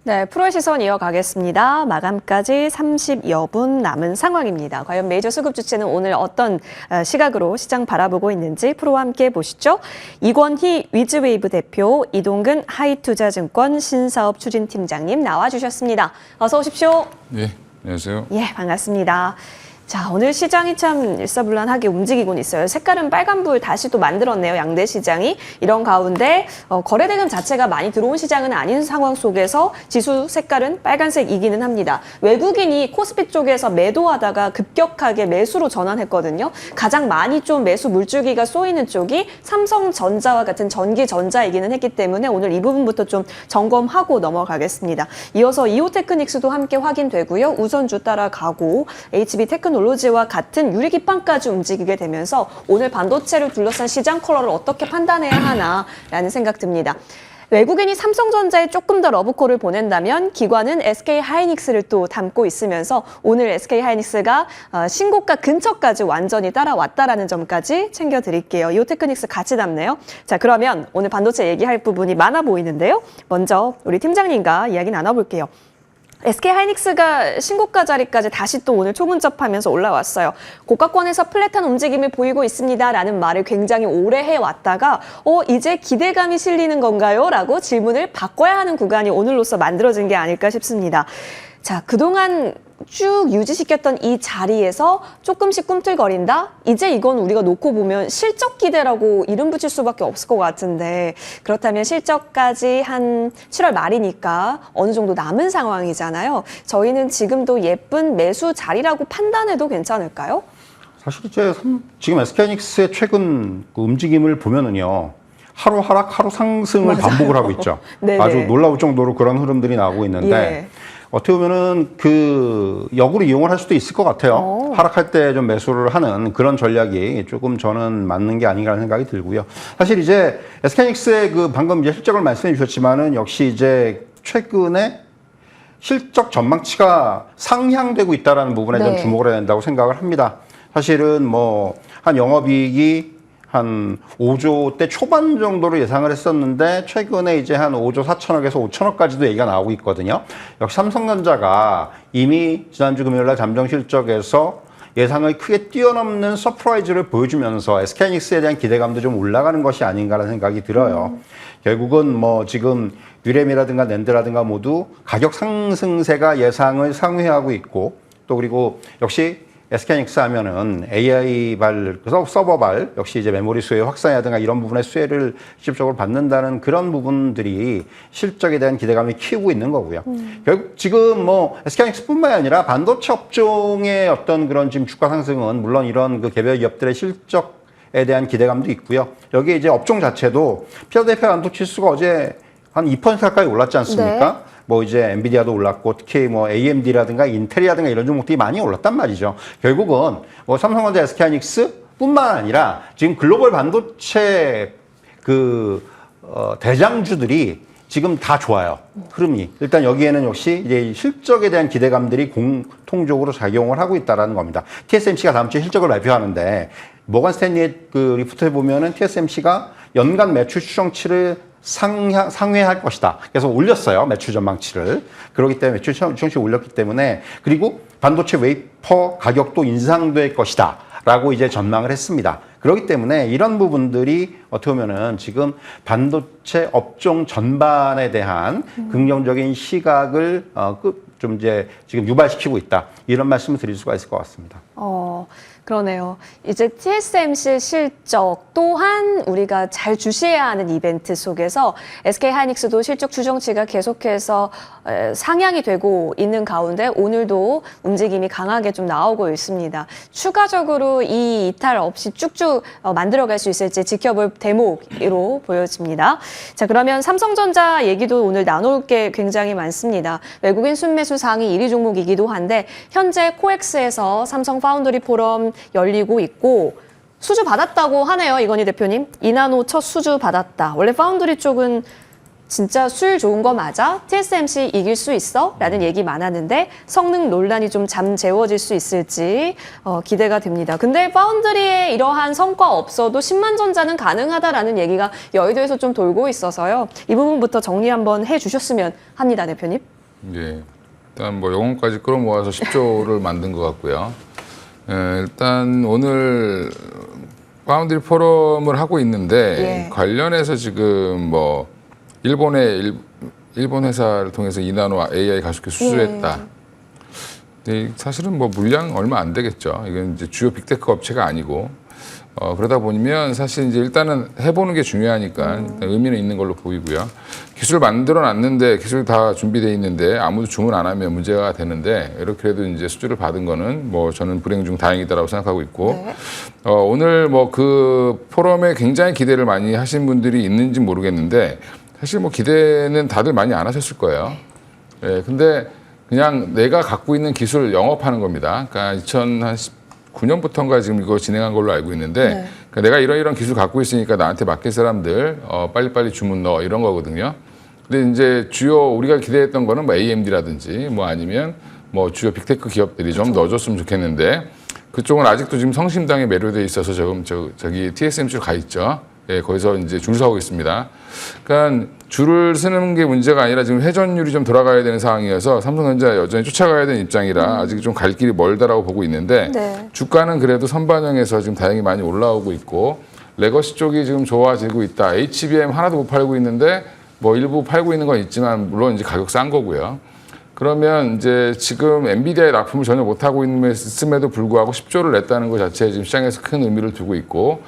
네, 프로의 시선 이어가겠습니다. 마감까지 30여 분 남은 상황입니다. 과연 메이저 수급 주체는 오늘 어떤 시각으로 시장 바라보고 있는지 프로와 함께 보시죠. 이권희 위즈웨이브 대표, 이동근 하이투자증권 신사업 추진팀장님 나와주셨습니다. 어서 오십시오. 네, 안녕하세요. 예, 반갑습니다. 자, 오늘 시장이 참 일사불란하게 움직이곤 있어요. 색깔은 빨간불 다시 또 만들었네요, 양대 시장이. 이런 가운데 거래대금 자체가 많이 들어온 시장은 아닌 상황 속에서 지수 색깔은 빨간색이기는 합니다. 외국인이 코스피 쪽에서 매도하다가 급격하게 매수로 전환했거든요. 가장 많이 좀 매수 물줄기가 쏘이는 쪽이 삼성전자와 같은 전기전자이기는 했기 때문에 오늘 이 부분부터 좀 점검하고 넘어가겠습니다. 이어서 이오테크닉스도 함께 확인되고요. 우선주 따라가고 HB테크놀로지와 같은 유리기판까지 움직이게 되면서 오늘 반도체를 둘러싼 시장 컬러를 어떻게 판단해야 하나라는 생각 듭니다. 외국인이 삼성전자에 조금 더 러브콜을 보낸다면 기관은 SK하이닉스를 또 담고 있으면서 오늘 SK하이닉스가 신고가 근처까지 완전히 따라왔다라는 점까지 챙겨드릴게요. 이오테크닉스 같이 담네요. 자, 그러면 오늘 반도체 얘기할 부분이 많아 보이는데요. 먼저 우리 팀장님과 이야기 나눠볼게요. SK하이닉스가 신고가 자리까지 다시 또 오늘 초문접하면서 올라왔어요. 고가권에서 플랫한 움직임을 보이고 있습니다라는 말을 굉장히 오래 해왔다가 이제 기대감이 실리는 건가요? 라고 질문을 바꿔야 하는 구간이 오늘로서 만들어진 게 아닐까 싶습니다. 자, 그동안 쭉 유지시켰던 이 자리에서 조금씩 꿈틀거린다? 이제 이건 우리가 놓고 보면 실적 기대라고 이름 붙일 수밖에 없을 것 같은데 그렇다면 실적까지 한 7월 말이니까 어느 정도 남은 상황이잖아요. 저희는 지금도 예쁜 매수 자리라고 판단해도 괜찮을까요? 사실 이제 지금 SK하이닉스의 최근 그 움직임을 보면은요. 하루 하락, 하루 상승을 맞아요. 반복을 하고 있죠. 네네. 아주 놀라울 정도로 그런 흐름들이 나오고 있는데 예. 어떻게 보면은 그 역으로 이용을 할 수도 있을 것 같아요. 하락할 때 좀 매수를 하는 그런 전략이 조금 저는 맞는 게 아닌가라는 생각이 들고요. 사실 이제 SK하이닉스의 그 방금 이제 실적을 말씀해 주셨지만은 역시 이제 최근에 실적 전망치가 상향되고 있다라는 부분에 좀 네. 주목을 해야 된다고 생각을 합니다. 사실은 뭐 한 영업이익이 한 5조 대 초반 정도로 예상을 했었는데 최근에 이제 한 5조 4천억에서 5천억까지도 얘기가 나오고 있거든요. 역시 삼성전자가 이미 지난주 금요일날 잠정 실적에서 예상을 크게 뛰어넘는 서프라이즈를 보여주면서 SK하이닉스에 대한 기대감도 좀 올라가는 것이 아닌가라는 생각이 들어요. 결국은 뭐 지금 유램이라든가 낸드라든가 모두 가격 상승세가 예상을 상회하고 있고 또 그리고 역시 SK하이닉스 하면은 AI 서버발 역시 이제 메모리 수혜 확산이라든가 이런 부분의 수혜를 직접적으로 받는다는 그런 부분들이 실적에 대한 기대감을 키우고 있는 거고요. 결국 지금 뭐 SK하이닉스뿐만이 아니라 반도체 업종의 어떤 그런 지금 주가 상승은 물론 이런 그 개별 기업들의 실적에 대한 기대감도 있고요. 여기에 이제 업종 자체도 필라델피아 반도체 지수가 어제 한 2% 가까이 올랐지 않습니까? 네. 뭐 이제 엔비디아도 올랐고 특히 뭐 AMD라든가 인텔이라든가 이런 종목들이 많이 올랐단 말이죠. 결국은 뭐 삼성전자, SK하이닉스뿐만 아니라 지금 글로벌 반도체 대장주들이 지금 다 좋아요. 흐름이. 일단 여기에는 역시 이제 실적에 대한 기대감들이 공통적으로 작용을 하고 있다라는 겁니다. TSMC가 다음 주에 실적을 발표하는데 모건 스탠리의 그 리포트에 보면은 TSMC가 연간 매출 추정치를 상회할 것이다. 그래서 올렸어요. 매출 전망치를. 그렇기 때문에 매출 추정치를 올렸기 때문에 그리고 반도체 웨이퍼 가격도 인상될 것이다. 라고 이제 전망을 했습니다. 그렇기 때문에 이런 부분들이 어떻게 보면은 지금 반도체 업종 전반에 대한 긍정적인 시각을 좀 이제 지금 유발시키고 있다. 이런 말씀을 드릴 수가 있을 것 같습니다. 그러네요. 이제 TSMC 실적 또한 우리가 잘 주시해야 하는 이벤트 속에서 SK하이닉스도 실적 추정치가 계속해서 상향이 되고 있는 가운데 오늘도 움직임이 강하게 좀 나오고 있습니다. 추가적으로 이 이탈 없이 쭉쭉 만들어갈 수 있을지 지켜볼 대목으로 보여집니다. 자, 그러면 삼성전자 얘기도 오늘 나눌 게 굉장히 많습니다. 외국인 순매수 상위 1위 종목이기도 한데 현재 코엑스에서 삼성 파운드리 포럼 열리고 있고 수주 받았다고 하네요. 이건희 대표님. 이나노 첫 수주 받았다. 원래 파운드리 쪽은 진짜 수율 좋은 거 맞아? TSMC 이길 수 있어? 라는 얘기 많았는데 성능 논란이 좀 잠재워질 수 있을지 기대가 됩니다. 근데 파운드리에 이러한 성과 없어도 10만 전자는 가능하다라는 얘기가 여의도에서 좀 돌고 있어서요. 이 부분부터 정리 한번 해주셨으면 합니다, 대표님. 예. 일단 뭐 영혼까지 끌어모아서 10조를 만든 것 같고요. 일단 오늘 파운드리 포럼을 하고 있는데 예. 관련해서 지금 뭐 일본 회사를 통해서 이나노 AI 가속기 수주했다. 근데 사실은 뭐 물량 얼마 안 되겠죠. 이건 이제 주요 빅테크 업체가 아니고 그러다 보면 사실 이제 일단은 해보는 게 중요하니까 일단 의미는 있는 걸로 보이고요. 기술 만들어 놨는데 기술 다 준비돼 있는데 아무도 주문 안 하면 문제가 되는데 이렇게라도 이제 수주를 받은 거는 뭐 저는 불행 중 다행이다라고 생각하고 있고 네. 오늘 뭐 그 포럼에 굉장히 기대를 많이 하신 분들이 있는지 모르겠는데 사실 뭐 기대는 다들 많이 안 하셨을 거예요. 예, 근데 그냥 내가 갖고 있는 기술 영업하는 겁니다. 그러니까 2019년부터인가 지금 이거 진행한 걸로 알고 있는데 네. 그러니까 내가 이런 기술 갖고 있으니까 나한테 맡길 사람들 빨리빨리 주문 넣어 이런 거거든요. 근데 이제 주요 우리가 기대했던 거는 뭐 AMD라든지 뭐 아니면 뭐 주요 빅테크 기업들이 좀 넣어줬으면 좋겠는데 그쪽은 아직도 지금 성심당에 매료돼 있어서 저기 TSMC로 가 있죠. 예, 거기서 이제 줄 서고 있습니다. 그러니까 줄을 서는 게 문제가 아니라 지금 회전율이 좀 돌아가야 되는 상황이어서 삼성전자 여전히 쫓아가야 되는 입장이라 아직 좀 갈 길이 멀다라고 보고 있는데 네. 주가는 그래도 선반영해서 지금 다행히 많이 올라오고 있고 레거시 쪽이 지금 좋아지고 있다. HBM 하나도 못 팔고 있는데 뭐 일부 팔고 있는 건 있지만 물론 이제 가격 싼 거고요. 그러면 이제 지금 엔비디아의 납품을 전혀 못 하고 있음에도 불구하고 10조를 냈다는 것 자체에 지금 시장에서 큰 의미를 두고 있고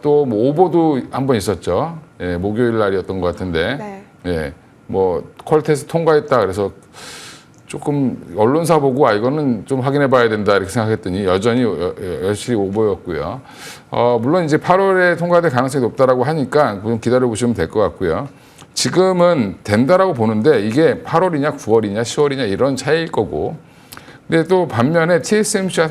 또 뭐 오보도 한 번 있었죠. 예, 목요일 날이었던 것 같은데, 네. 예, 뭐 퀄테스트 통과했다 그래서 조금 언론사 보고 이거는 좀 확인해봐야 된다 이렇게 생각했더니 여전히 열심히 오보였고요. 물론 이제 8월에 통과될 가능성이 높다라고 하니까 좀 기다려 보시면 될 것 같고요. 지금은 된다라고 보는데 이게 8월이냐 9월이냐 10월이냐 이런 차이일 거고. 근데 또 반면에 TSMC와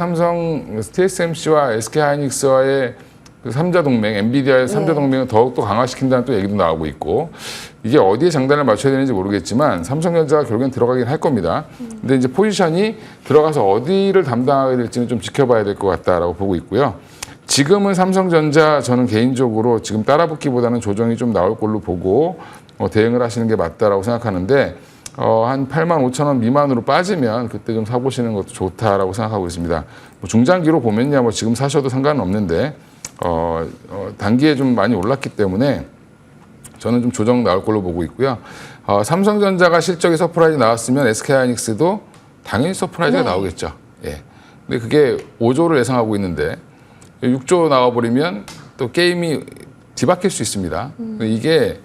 SK하이닉스와의 그 3자 동맹, 엔비디아의 3자 동맹을 더욱더 강화시킨다는 또 얘기도 나오고 있고 이게 어디에 장단을 맞춰야 되는지 모르겠지만 삼성전자가 결국엔 들어가긴 할 겁니다. 근데 이제 포지션이 들어가서 어디를 담당하게 될지는 좀 지켜봐야 될 것 같다라고 보고 있고요. 지금은 삼성전자 저는 개인적으로 지금 따라붙기보다는 조정이 좀 나올 걸로 보고 대응을 하시는 게 맞다라고 생각하는데 한 85,000원 미만으로 빠지면 그때 좀 사보시는 것도 좋다라고 생각하고 있습니다. 뭐 중장기로 보면야 뭐 지금 사셔도 상관은 없는데 단기에 좀 많이 올랐기 때문에 저는 좀 조정 나올 걸로 보고 있고요. 삼성전자가 실적이 서프라이즈 나왔으면 SK하이닉스도 당연히 서프라이즈가 나오겠죠. 예. 근데 그게 5조를 예상하고 있는데 6조 나와버리면 또 게임이 뒤바뀔 수 있습니다. 이게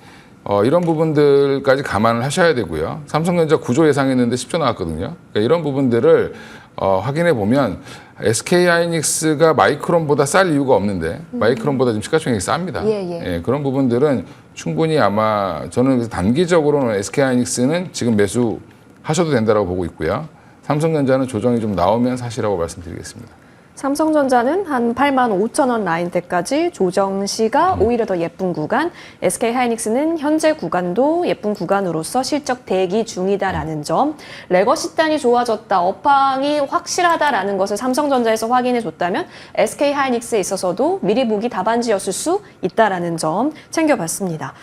이런 부분들까지 감안을 하셔야 되고요. 삼성전자 9조 예상했는데 10조 나왔거든요. 그러니까 이런 부분들을 확인해 보면 SK하이닉스가 마이크론보다 쌀 이유가 없는데 마이크론보다 지금 시가총액이 쌉니다. 예, 그런 부분들은 충분히 아마 저는 단기적으로는 SK하이닉스는 지금 매수하셔도 된다고 보고 있고요. 삼성전자는 조정이 좀 나오면 사시라고 말씀드리겠습니다. 삼성전자는 한 85,000원 라인대까지 조정 시가 오히려 더 예쁜 구간, SK하이닉스는 현재 구간도 예쁜 구간으로서 실적 대기 중이다라는 점, 레거시 단이 좋아졌다, 업황이 확실하다라는 것을 삼성전자에서 확인해 줬다면 SK하이닉스에 있어서도 미리 보기 답안지였을 수 있다라는 점 챙겨봤습니다.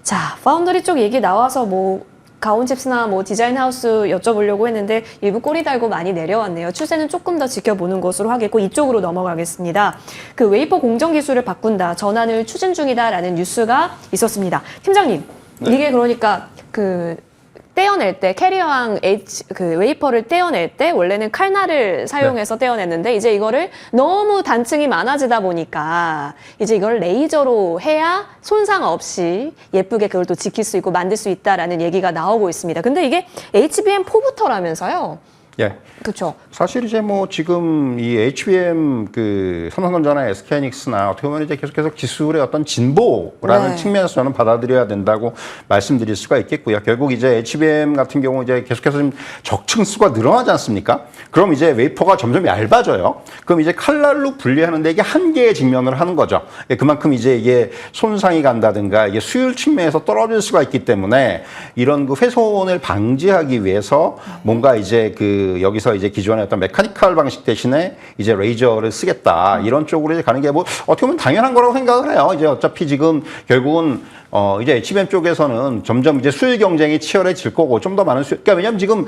자, 파운더리 쪽 얘기 나와서 가온칩스나 디자인 하우스 여쭤보려고 했는데 일부 꼬리 달고 많이 내려왔네요. 추세는 조금 더 지켜보는 것으로 하겠고 이쪽으로 넘어가겠습니다. 그 웨이퍼 공정 기술을 바꾼다, 전환을 추진 중이다라는 뉴스가 있었습니다. 팀장님, 이게 그러니까 떼어낼 때 캐리어왕 웨이퍼를 떼어낼 때 원래는 칼날을 사용해서 떼어냈는데 이제 이거를 너무 단층이 많아지다 보니까 이제 이걸 레이저로 해야 손상 없이 예쁘게 그걸 또 지킬 수 있고 만들 수 있다라는 얘기가 나오고 있습니다. 근데 이게 HBM4부터라면서요? 예. 그렇죠. 사실 이제 지금 이 HBM 삼성전자나 SK하이닉스나 어떻게 보면 이제 계속해서 기술의 어떤 진보라는 측면에서 저는 받아들여야 된다고 말씀드릴 수가 있겠고요. 결국 이제 HBM 같은 경우 이제 계속해서 좀 적층 수가 늘어나지 않습니까? 그럼 이제 웨이퍼가 점점 얇아져요. 그럼 이제 칼날로 분리하는데 이게 한계에 직면을 하는 거죠. 그만큼 이제 이게 손상이 간다든가 이게 수율 측면에서 떨어질 수가 있기 때문에 이런 훼손을 방지하기 위해서 뭔가 이제 여기서 이제 기존의 어떤 메카니컬 방식 대신에 이제 레이저를 쓰겠다 이런 쪽으로 이제 가는 게 어떻게 보면 당연한 거라고 생각을 해요. 이제 어차피 지금 결국은 이제 HBM 쪽에서는 점점 이제 수요 경쟁이 치열해질 거고 좀 더 많은 그러니까 왜냐하면 지금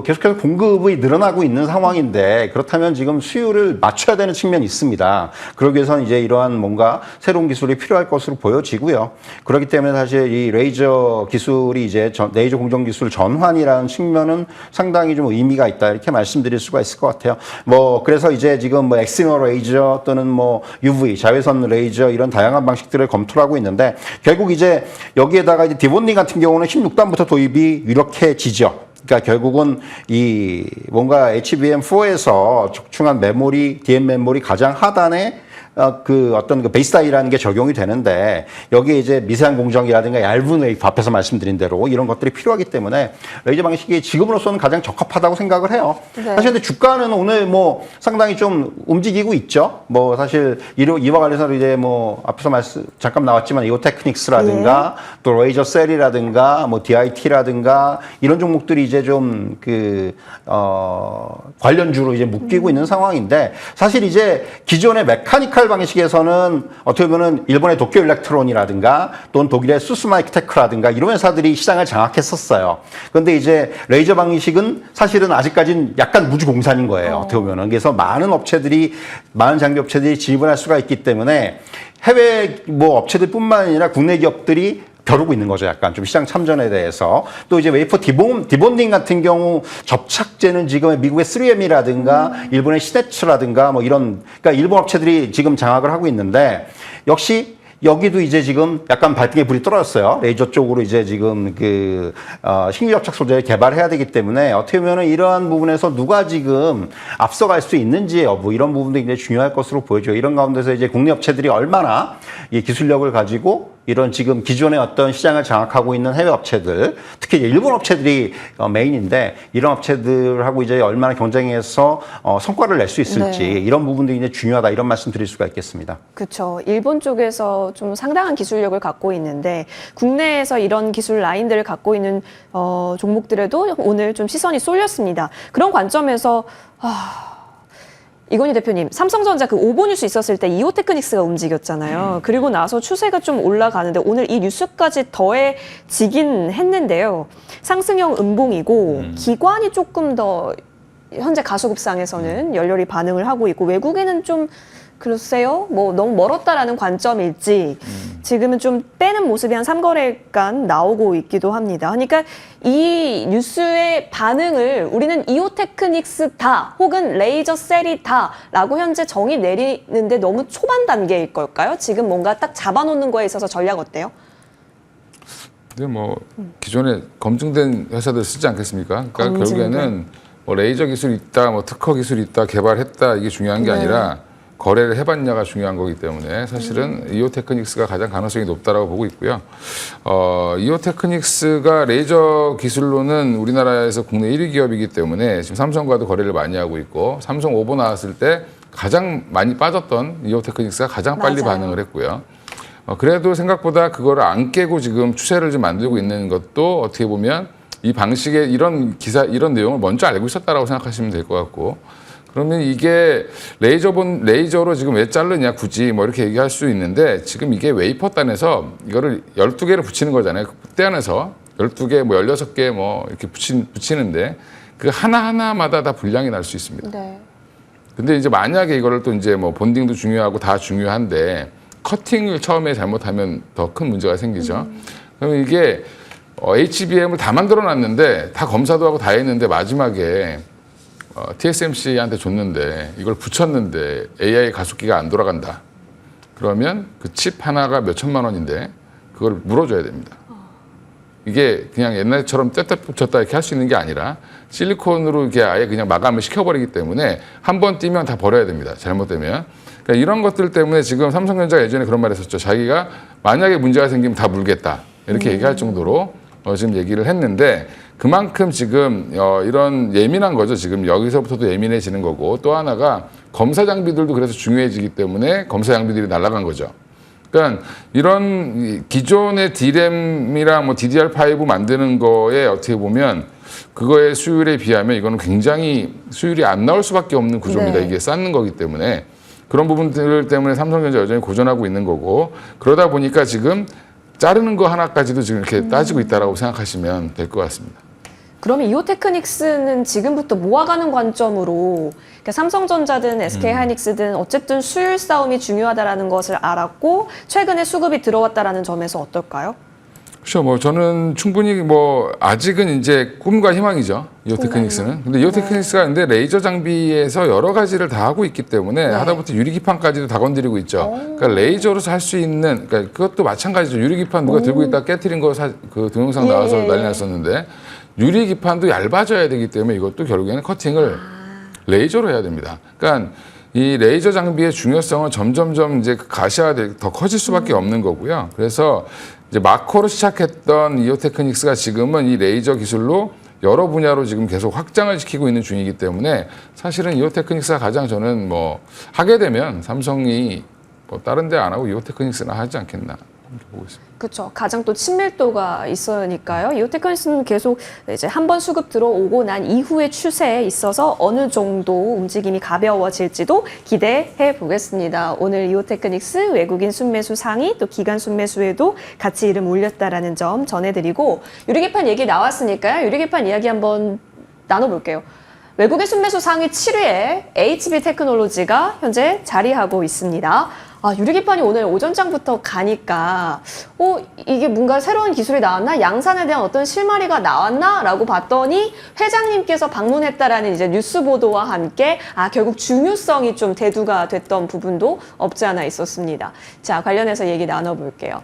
계속해서 공급이 늘어나고 있는 상황인데 그렇다면 지금 수요를 맞춰야 되는 측면이 있습니다. 그러기 위해서는 이제 이러한 뭔가 새로운 기술이 필요할 것으로 보여지고요. 그렇기 때문에 사실 이 레이저 기술이 이제 레이저 공정 기술 전환이라는 측면은 상당히 좀 의미가 있다 이렇게 말씀드릴 수가 있을 것 같아요. 뭐 그래서 이제 지금 뭐 엑시머 레이저 또는 뭐 UV 자외선 레이저 이런 다양한 방식들을 검토를 하고 있는데 결국 이제 여기에다가 이제 디본딩 같은 경우는 16단부터 도입이 유력해지죠. 그러니까 결국은 이 뭔가 HBM4에서 적중한 메모리, DM 메모리 가장 하단에 그 어떤 그 베이스 다이라는 게 적용이 되는데 여기에 이제 미세한 공정이라든가 얇은 웨이프 앞에서 말씀드린 대로 이런 것들이 필요하기 때문에 레이저 방식이 지금으로서는 가장 적합하다고 생각을 해요. 네. 사실 근데 주가는 오늘 뭐 상당히 좀 움직이고 있죠. 뭐 사실 이와 관련해서 이제 뭐 앞에서 잠깐 나왔지만 이오테크닉스라든가 또 레이저 셀이라든가 뭐 DIT라든가 이런 종목들이 이제 좀 관련주로 이제 묶이고 있는 상황인데 사실 이제 기존의 메카니컬 방식에서는 어떻게 보면 일본의 도쿄 일렉트론이라든가 또는 독일의 수스마이크테크라든가 이런 회사들이 시장을 장악했었어요. 그런데 이제 레이저 방식은 사실은 아직까지는 약간 무주공산인 거예요. 어떻게 보면은. 그래서 많은 장비 업체들이 진입을 할 수가 있기 때문에 해외 뭐 업체들뿐만 아니라 국내 기업들이 벼르고 있는 거죠. 약간 좀 시장 참전에 대해서. 또 이제 웨이퍼 디본딩 같은 경우 접착제는 지금 미국의 3M이라든가 일본의 시네츠라든가 뭐 이런 그러니까 일본 업체들이 지금 장악을 하고 있는데 역시 여기도 이제 지금 약간 발등에 불이 떨어졌어요. 레이저 쪽으로 이제 지금 신규 접착 소재를 개발해야 되기 때문에 어떻게 보면은 이러한 부분에서 누가 지금 앞서갈 수 있는지 여부 이런 부분도 굉장히 중요할 것으로 보여져요. 이런 가운데서 이제 국내 업체들이 얼마나 이 기술력을 가지고 이런 지금 기존의 어떤 시장을 장악하고 있는 해외 업체들, 특히 이제 일본 업체들이 메인인데 이런 업체들하고 이제 얼마나 경쟁해서 성과를 낼 수 있을지 네. 이런 부분들이 이제 중요하다 이런 말씀 드릴 수가 있겠습니다. 그렇죠. 일본 쪽에서 좀 상당한 기술력을 갖고 있는데 국내에서 이런 기술 라인들을 갖고 있는 종목들에도 오늘 좀 시선이 쏠렸습니다. 그런 관점에서 이건희 대표님, 삼성전자 그 오보 뉴스 있었을 때 이오테크닉스가 움직였잖아요. 그리고 나서 추세가 좀 올라가는데 오늘 이 뉴스까지 더해지긴 했는데요. 상승형 음봉이고 기관이 조금 더 현재 가소급상에서는 열렬히 반응을 하고 있고 외국에는 좀 글쎄요, 뭐 너무 멀었다라는 관점일지 지금은 좀 빼는 모습이 한 3거래간 나오고 있기도 합니다. 그러니까 이 뉴스의 반응을 우리는 이오테크닉스다 혹은 레이저 셀이다라고 현재 정의 내리는데 너무 초반 단계일 걸까요? 지금 뭔가 딱 잡아놓는 거에 있어서 전략 어때요? 근데 뭐 기존에 검증된 회사들 쓰지 않겠습니까? 그러니까 결국에는 뭐 레이저 기술이 있다, 뭐 특허 기술이 있다, 개발했다 이게 중요한 게 아니라 거래를 해봤냐가 중요한 거기 때문에 사실은 이오테크닉스가 가장 가능성이 높다라고 보고 있고요. 이오테크닉스가 레이저 기술로는 우리나라에서 국내 1위 기업이기 때문에 지금 삼성과도 거래를 많이 하고 있고 삼성 오보 나왔을 때 가장 많이 빠졌던 이오테크닉스가 가장 빨리 맞아요. 반응을 했고요. 그래도 생각보다 그거를 안 깨고 지금 추세를 좀 만들고 있는 것도 어떻게 보면 이 방식의 이런 이런 내용을 먼저 알고 있었다라고 생각하시면 될 것 같고 그러면 이게 레이저로 지금 왜 자르냐 굳이 뭐 이렇게 얘기할 수 있는데 지금 이게 웨이퍼 단에서 이거를 12개를 붙이는 거잖아요. 그때 안에서 12개 뭐 16개 뭐 이렇게 붙이는데 그 하나하나마다 다 분량이 날 수 있습니다. 네. 근데 이제 만약에 이거를 또 이제 뭐 본딩도 중요하고 다 중요한데 커팅을 처음에 잘못하면 더 큰 문제가 생기죠. 그러면 이게 HBM을 다 만들어 놨는데 다 검사도 하고 다 했는데 마지막에 TSMC한테 줬는데 이걸 붙였는데 AI 가속기가 안 돌아간다. 그러면 그 칩 하나가 몇 천만 원인데 그걸 물어줘야 됩니다. 이게 그냥 옛날처럼 떼떼 붙였다 이렇게 할 수 있는 게 아니라 실리콘으로 이렇게 아예 그냥 마감을 시켜버리기 때문에 한 번 띄면 다 버려야 됩니다. 잘못되면. 그러니까 이런 것들 때문에 지금 삼성전자가 예전에 그런 말 했었죠. 자기가 만약에 문제가 생기면 다 물겠다. 이렇게 얘기할 정도로 지금 얘기를 했는데 그만큼 지금 이런 예민한 거죠. 지금 여기서부터도 예민해지는 거고 또 하나가 검사 장비들도 그래서 중요해지기 때문에 검사 장비들이 날아간 거죠. 그러니까 이런 기존의 D램이랑 뭐 DDR5 만드는 거에 어떻게 보면 그거의 수율에 비하면 이거는 굉장히 수율이 안 나올 수밖에 없는 구조입니다. 네. 이게 쌓는 거기 때문에 그런 부분들 때문에 삼성전자 여전히 고전하고 있는 거고 그러다 보니까 지금 자르는 거 하나까지도 지금 이렇게 따지고 있다라고 생각하시면 될 것 같습니다. 그러면 이오테크닉스는 지금부터 모아가는 관점으로 그러니까 삼성전자든 SK하이닉스든 어쨌든 수율 싸움이 중요하다라는 것을 알았고 최근에 수급이 들어왔다라는 점에서 어떨까요? 그렇죠. 뭐 저는 충분히 뭐 아직은 이제 꿈과 희망이죠. 이오테크닉스는. 근데 이오테크닉스가 근데 레이저 장비에서 여러 가지를 다 하고 있기 때문에 네. 하다못해 유리기판까지도 다 건드리고 있죠. 그러니까 레이저로 할 수 있는 그러니까 그것도 마찬가지죠. 유리기판 누가 들고 있다 깨트린 거 그 동영상 나와서 난리 났었는데 유리기판도 얇아져야 되기 때문에 이것도 결국에는 커팅을 레이저로 해야 됩니다. 그러니까 이 레이저 장비의 중요성은 점점점 이제 가시화돼 더 커질 수밖에 없는 거고요. 그래서 이제 마커로 시작했던 이오테크닉스가 지금은 이 레이저 기술로 여러 분야로 지금 계속 확장을 시키고 있는 중이기 때문에 사실은 이오테크닉스가 가장 저는 뭐 하게 되면 삼성이 뭐 다른 데 안 하고 이오테크닉스나 하지 않겠나 이렇게 보고 있습니다. 그렇죠. 가장 또 친밀도가 있으니까요. 이오테크닉스는 계속 이제 한 번 수급 들어오고 난 이후의 추세에 있어서 어느 정도 움직임이 가벼워질지도 기대해 보겠습니다. 오늘 이오테크닉스 외국인 순매수 상위 또 기관 순매수에도 같이 이름 올렸다라는 점 전해드리고 유리기판 얘기 나왔으니까요. 유리기판 이야기 한번 나눠볼게요. 외국인 순매수 상위 7위에 HB 테크놀로지가 현재 자리하고 있습니다. 유리기판이 오늘 오전장부터 가니까 이게 뭔가 새로운 기술이 나왔나? 양산에 대한 어떤 실마리가 나왔나? 라고 봤더니 회장님께서 방문했다라는 이제 뉴스 보도와 함께 결국 중요성이 좀 대두가 됐던 부분도 없지 않아 있었습니다. 자, 관련해서 얘기 나눠볼게요.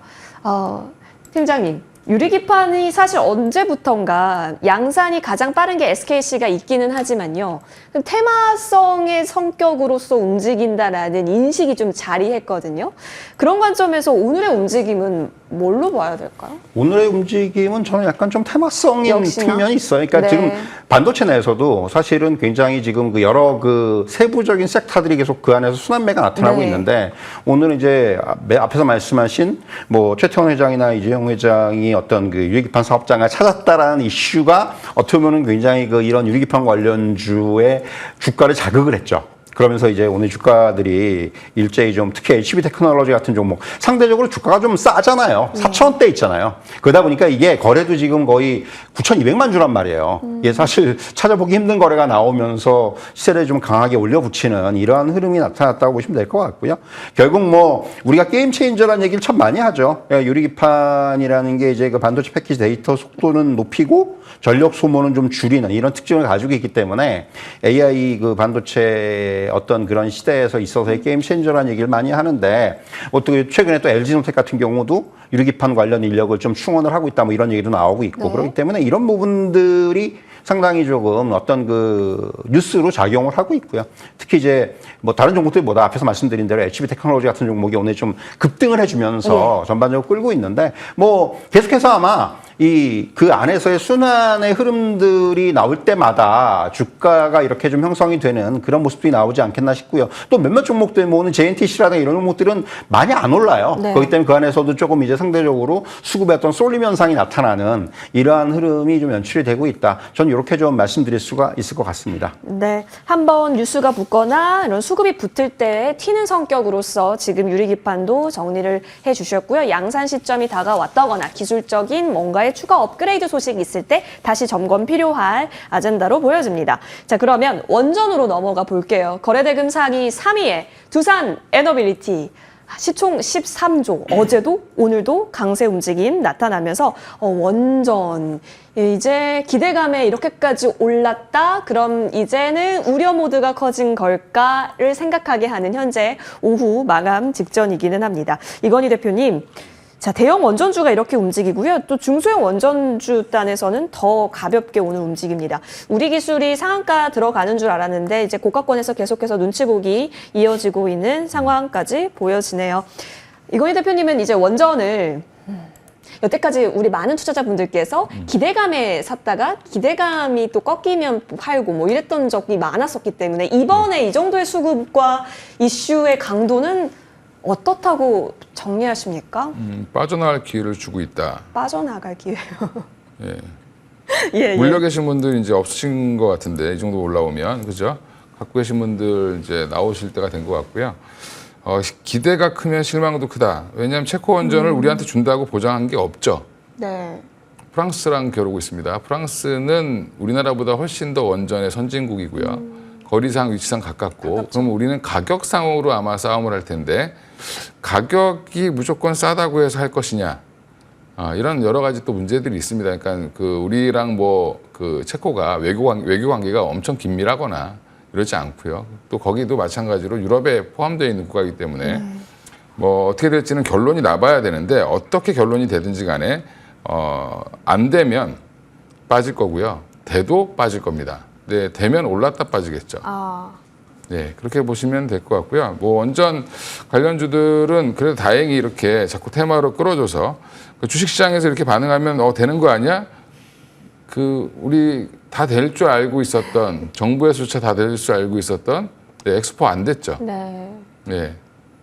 팀장님. 유리기판이 사실 언제부턴가 양산이 가장 빠른 게 SKC가 있기는 하지만요. 테마성의 성격으로서 움직인다라는 인식이 좀 자리했거든요. 그런 관점에서 오늘의 움직임은 뭘로 봐야 될까요? 오늘의 움직임은 저는 약간 좀 테마성인 역시나? 측면이 있어요. 그러니까 네. 지금 반도체 내에서도 사실은 굉장히 지금 그 여러 그 세부적인 섹터들이 계속 그 안에서 순환매가 나타나고 네. 있는데 오늘 이제 앞에서 말씀하신 뭐 최태원 회장이나 이재용 회장이 어떤 그 유리기판 사업장을 찾았다라는 이슈가 어떻게 보면 굉장히 그 이런 유리기판 관련주의 주가를 자극을 했죠. 그러면서 이제 오늘 주가들이 일제히 좀 특히 HB 테크놀로지 같은 종목 상대적으로 주가가 좀 싸잖아요. 4,000원대 있잖아요. 그러다 보니까 이게 거래도 지금 거의 9,200만 주란 말이에요. 이게 사실 찾아보기 힘든 거래가 나오면서 시세를 좀 강하게 올려붙이는 이러한 흐름이 나타났다고 보시면 될 것 같고요. 결국 뭐 우리가 게임 체인저라는 얘기를 참 많이 하죠. 유리기판이라는 게 이제 그 반도체 패키지 데이터 속도는 높이고 전력 소모는 좀 줄이는 이런 특징을 가지고 있기 때문에 AI 그 반도체 어떤 그런 시대에서 있어서의 게임 체인저라는 얘기를 많이 하는데 또 최근에 또 LG전텍 같은 경우도 유리기판 관련 인력을 좀 충원을 하고 있다 뭐 이런 얘기도 나오고 있고 네. 그렇기 때문에 이런 부분들이 상당히 조금 어떤 그 뉴스로 작용을 하고 있고요. 특히 이제 뭐 다른 종목들보다 앞에서 말씀드린 대로 HB 테크놀로지 같은 종목이 오늘 좀 급등을 해주면서 전반적으로 끌고 있는데 뭐 계속해서 아마 그 안에서의 순환의 흐름들이 나올 때마다 주가가 이렇게 좀 형성이 되는 그런 모습들이 나오지 않겠나 싶고요. 또 몇몇 종목들 모으는 JNTC라든가 이런 종목들은 많이 안 올라요. 네. 그렇기 때문에 그 안에서도 조금 이제 상대적으로 수급의 어떤 쏠림 현상이 나타나는 이러한 흐름이 좀 연출이 되고 있다. 저는 이렇게 좀 말씀드릴 수가 있을 것 같습니다. 네, 한번 뉴스가 붙거나 이런 수급이 붙을 때 튀는 성격으로서 지금 유리기판도 정리를 해주셨고요. 양산 시점이 다가왔다거나 기술적인 뭔가의 추가 업그레이드 소식이 있을 때 다시 점검 필요할 아젠다로 보여집니다. 자, 그러면 원전으로 넘어가 볼게요. 거래대금 상위 3위에 두산 에너빌리티. 시총 13조, 어제도 오늘도 강세 움직임 나타나면서 원전 이제 기대감에 이렇게까지 올랐다? 그럼 이제는 우려 모드가 커진 걸까를 생각하게 하는 현재 오후 마감 직전이기는 합니다. 이건희 대표님, 자, 대형 원전주가 이렇게 움직이고요. 또 중소형 원전주 단에서는 더 가볍게 오는 움직입니다. 우리 기술이 상한가 들어가는 줄 알았는데 이제 고가권에서 계속해서 눈치 보기 이어지고 있는 상황까지 보여지네요. 이건희 대표님은 이제 원전을 여태까지 우리 많은 투자자분들께서 기대감에 샀다가 기대감이 또 꺾이면 팔고 뭐 이랬던 적이 많았었기 때문에 이번에 이 정도의 수급과 이슈의 강도는 어떻다고 정리하십니까? 빠져나갈 기회를 주고 있다. 빠져나갈 기회요. 예. 예, 물려 계신 분들 이제 없으신 것 같은데 이 정도 올라오면 그죠? 갖고 계신 분들 이제 나오실 때가 된 것 같고요. 기대가 크면 실망도 크다. 왜냐하면 체코 원전을 우리한테 준다고 보장한 게 없죠. 네. 프랑스랑 겨루고 있습니다. 프랑스는 우리나라보다 훨씬 더 원전의 선진국이고요. 거리상 위치상 가깝고 그럼 우리는 가격상으로 아마 싸움을 할 텐데 가격이 무조건 싸다고 해서 할 것이냐. 이런 여러 가지 또 문제들이 있습니다. 그러니까 그 우리랑 뭐 그 체코가 외교 관계가 엄청 긴밀하거나 이러지 않고요. 또 거기도 마찬가지로 유럽에 포함되어 있는 국가이기 때문에 뭐 어떻게 될지는 결론이 나봐야 되는데 어떻게 결론이 되든지 간에 안 되면 빠질 거고요. 돼도 빠질 겁니다. 네, 되면 올랐다 빠지겠죠. 네, 그렇게 보시면 될 것 같고요. 뭐 원전 관련주들은 그래도 다행히 이렇게 자꾸 테마로 끌어줘서 그 주식시장에서 이렇게 반응하면 되는 거 아니야? 우리 다 될 줄 알고 있었던 정부에서조차 다 될 줄 알고 있었던 엑스포 안 됐죠. 네. 네.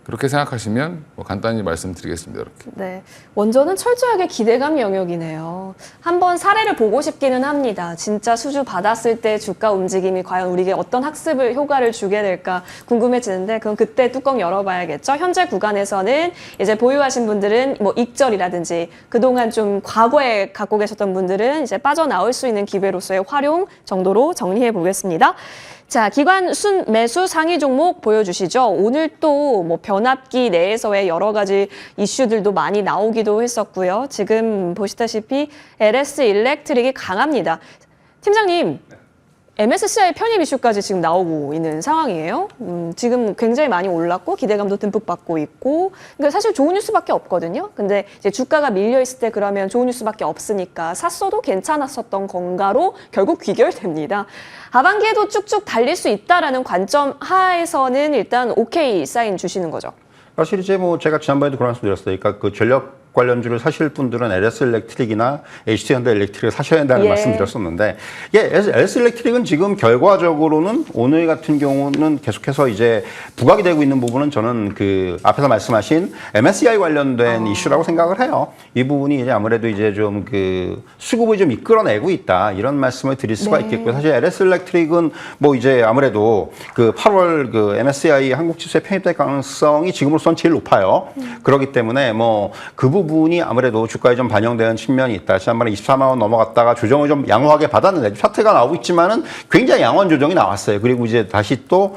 그렇게 생각하시면 뭐 간단히 말씀드리겠습니다. 이렇게. 네. 원전은 철저하게 기대감 영역이네요. 한번 사례를 보고 싶기는 합니다. 진짜 수주 받았을 때 주가 움직임이 과연 우리에게 어떤 효과를 주게 될까 궁금해지는데 그럼 그때 뚜껑 열어봐야겠죠. 현재 구간에서는 이제 보유하신 분들은 뭐 익절이라든지 그동안 좀 과거에 갖고 계셨던 분들은 이제 빠져나올 수 있는 기회로서의 활용 정도로 정리해 보겠습니다. 자, 기관 순매수 상위 종목 보여주시죠. 오늘 또 뭐 변압기 내에서의 여러 가지 이슈들도 많이 나오기도 했었고요. 지금 보시다시피 LS 일렉트릭이 강합니다. 팀장님, MSCI 편입 이슈까지 지금 나오고 있는 상황이에요. 지금 굉장히 많이 올랐고 기대감도 듬뿍 받고 있고 그러니까 사실 좋은 뉴스밖에 없거든요. 근데 이제 주가가 밀려 있을 때 그러면 좋은 뉴스밖에 없으니까 샀어도 괜찮았었던 건가로 결국 귀결됩니다. 하반기에도 쭉쭉 달릴 수 있다라는 관점 하에서는 일단 오케이 사인 주시는 거죠. 사실 이제 뭐 제가 지난번에도 그런 말씀 드렸어요. 그러니까 그 전력 관련주를 사실 분들은 LS 일렉트릭이나 HT 현대 일렉트릭을 사셔야 한다는 말씀 드렸었는데 LS 일렉트릭은 지금 결과적으로는 오늘 같은 경우는 계속해서 이제 부각이 되고 있는 부분은 저는 그 앞에서 말씀하신 MSCI 관련된 이슈라고 생각을 해요. 이 부분이 이제 아무래도 이제 좀 그 수급을 좀 이끌어내고 있다 이런 말씀을 드릴 수가 있겠고요. 사실 LS 일렉트릭은 뭐 이제 아무래도 그 8월 그 MSCI 한국 지수에 편입될 가능성이 지금으로선 제일 높아요. 그렇기 때문에 뭐 그 부분이 아무래도 주가에 좀 반영되는 측면이 있다. 지난번에 24만 원 넘어갔다가 조정을 좀 양호하게 받았는데 차트가 나오고 있지만은 굉장히 양호한 조정이 나왔어요. 그리고 이제 다시 또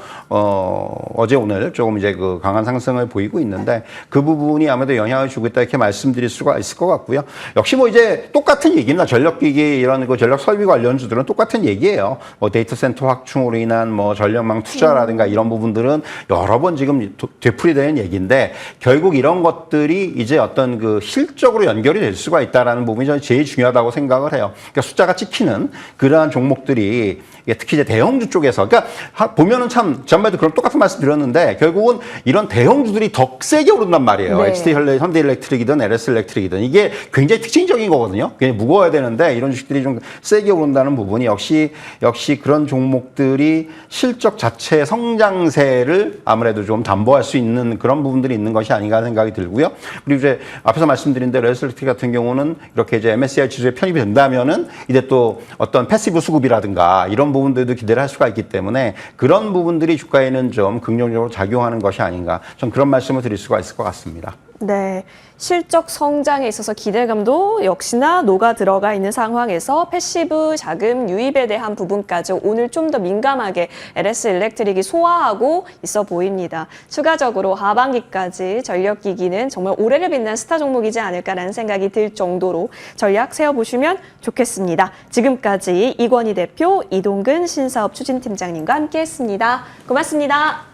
어제 오늘 조금 이제 그 강한 상승을 보이고 있는데 그 부분이 아무래도 영향을 주고 있다 이렇게 말씀드릴 수가 있을 것 같고요. 역시 뭐 이제 똑같은 얘기입니다. 전력기기 이런 그 전력 설비 관련주들은 똑같은 얘기예요. 뭐 데이터 센터 확충으로 인한 뭐 전력망 투자라든가 이런 부분들은 여러 번 지금 되풀이되는 얘기인데 결국 이런 것들이 이제 어떤 그 실적으로 연결이 될 수가 있다는 부분이 저는 제일 중요하다고 생각을 해요. 그러니까 숫자가 찍히는 그러한 종목들이 특히 이제 대형주 쪽에서 그러니까 보면은 참 전에도 그런 똑같은 말씀 드렸는데 결국은 이런 대형주들이 더 세게 오른단 말이에요. 네. HT 현대 일렉트릭이든 LS 일렉트릭이든 이게 굉장히 특징적인 거거든요. 굉장히 무거워야 되는데 이런 주식들이 좀 세게 오른다는 부분이 역시 그런 종목들이 실적 자체의 성장세를 아무래도 좀 담보할 수 있는 그런 부분들이 있는 것이 아닌가 생각이 들고요. 그리고 이제 앞에서 말씀드린 대로 LS 일렉트릭 같은 경우는 이렇게 이제 MSCI 지수에 편입이 된다면은 이제 또 어떤 패시브 수급이라든가 이런 부분들도 기대를 할 수가 있기 때문에 그런 부분들이 주가에는 좀 긍정적으로 작용하는 것이 아닌가 전 그런 말씀을 드릴 수가 있을 것 같습니다. 네. 실적 성장에 있어서 기대감도 역시나 녹아 들어가 있는 상황에서 패시브 자금 유입에 대한 부분까지 오늘 좀 더 민감하게 LS 일렉트릭이 소화하고 있어 보입니다. 추가적으로 하반기까지 전력기기는 정말 올해를 빛난 스타 종목이지 않을까라는 생각이 들 정도로 전략 세워보시면 좋겠습니다. 지금까지 이권희 대표, 이동근 신사업 추진팀장님과 함께했습니다. 고맙습니다.